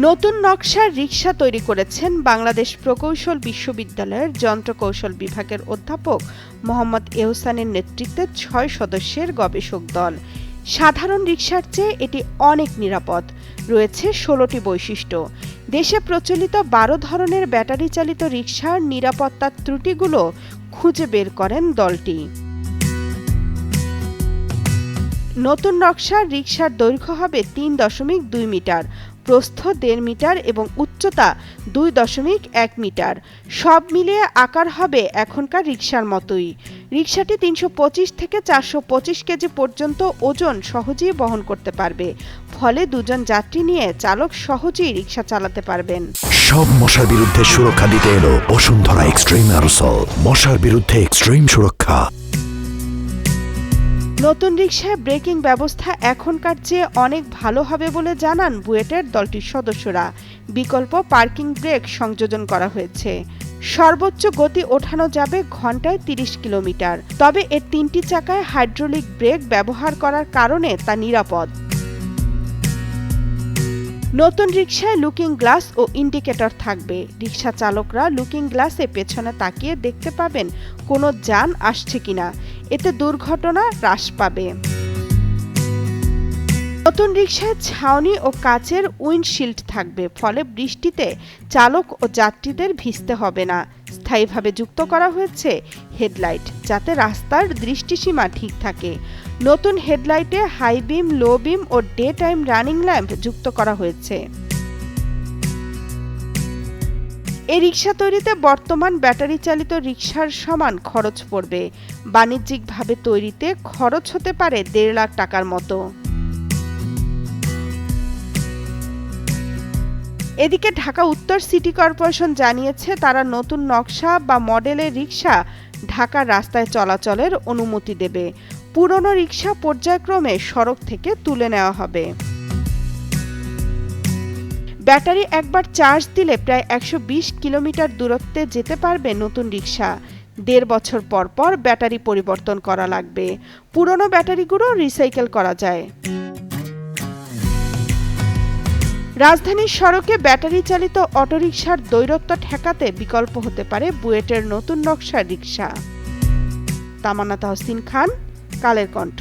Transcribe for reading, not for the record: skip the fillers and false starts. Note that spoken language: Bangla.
নতুন নকশার রিকশা তৈরি করেছেন বাংলাদেশ প্রকৌশল বিশ্ববিদ্যালয়ের যন্ত্রকৌশল বিভাগের অধ্যাপক মোহাম্মদ এহসানের নেতৃত্বে ৬ সদস্যের গবেষক দল। সাধারণ রিকশার চেয়ে এটি অনেক নিরাপদ। রয়েছে ১৬টি বৈশিষ্ট্য। দেশে প্রচলিত ১২ ধরনের ব্যাটারি চালিত রিকশার নিরাপত্তার ত্রুটিগুলো খুঁজে বের করেন দলটি। নতুন নকশার রিকশার দৈর্ঘ্য হবে ৩.২ মিটার, প্রস্থ ১.৫ মিটার এবং উচ্চতা ২.১ মিটার। সব মিলিয়ে আকার হবে এখনকার রিকশার মতোই। রিকশাটি ৩২৫ থেকে ৪২৫ কেজি পর্যন্ত ওজন সহজেই বহন করতে পারবে, ফলে দুজন যাত্রী নিয়ে চালক সহজেই রিকশা চালাতে পারবেন। সব মশার বিরুদ্ধে সুরক্ষা দিতে এলো বসুন্ধরা এক্সট্রিম অ্যারোসল, মশার বিরুদ্ধে এক্সট্রিম সুরক্ষা। নতুন রিকশায় ব্রেকিং ব্যবস্থা এখনকার চেয়ে অনেক ভালো হবে বলে জানান বুয়েটের দলটির সদস্যরা। বিকল্প পার্কিং ব্রেক সংযোজন করা হয়েছে। সর্বোচ্চ গতি ওঠানো যাবে ঘন্টায় ৩০ কিলোমিটার। তবে এর ৩টি চাকায় হাইড্রোলিক ব্রেক ব্যবহার করার কারণে তা নিরাপদ। নতুন রিকশায় লুকিং গ্লাস ও ইন্ডিকেটর থাকবে। রিকশা চালকরা লুকিং গ্লাসে পেছনে তাকিয়ে দেখতে পাবেন কোনো যান আসছে কিনা। এতে দুর্ঘটনা হ্রাস পাবে। নতুন রিকশায় ছাউনি ও কাচের উইন্ডশিল্ড থাকবে, ফলে বৃষ্টিতে চালক ও যাত্রীদের ভিজতে হবে না। স্থায়ীভাবে যুক্ত করা হয়েছে হেডলাইট, যাতে রাস্তার দৃষ্টিসীমা ঠিক থাকে। নতুন হেডলাইটে হাই বিম, লো বিম ও ডে টাইম রানিং ল্যাম্প যুক্ত করা হয়েছে। এই রিকশা তৈরিতে বর্তমান ব্যাটারি চালিত রিকশার সমান খরচ পড়বে। বাণিজ্যিকভাবে তৈরিতে খরচ হতে পারে ১.৫ লাখ টাকার মতো। এদিকে ঢাকা উত্তর সিটি কর্পোরেশন জানিয়েছে, তারা নতুন নকশা বা মডেলের রিকশা ঢাকার রাস্তায় চলাচলের অনুমতি দেবে। পুরনো রিকশা পর্যায়ক্রমে সড়ক থেকে তুলে নেওয়া হবে। ব্যাটারি একবার চার্জ দিলে প্রায় ১২০ কিলোমিটার দূরত্বে যেতে পারবে নতুন রিকশা। ১.৫ বছর পর পর ব্যাটারি পরিবর্তন করা লাগবে। পুরনো ব্যাটারিগুলো রিসাইকেল করা যায়। রাজধানীর সড়কে ব্যাটারি চালিত অটোরিকশার দৌরত্ব ঠেকাতে বিকল্প হতে পারে বুয়েটের নতুন নকশার রিকশা। তামান্না তাহসিন খান, কালের কণ্ঠ।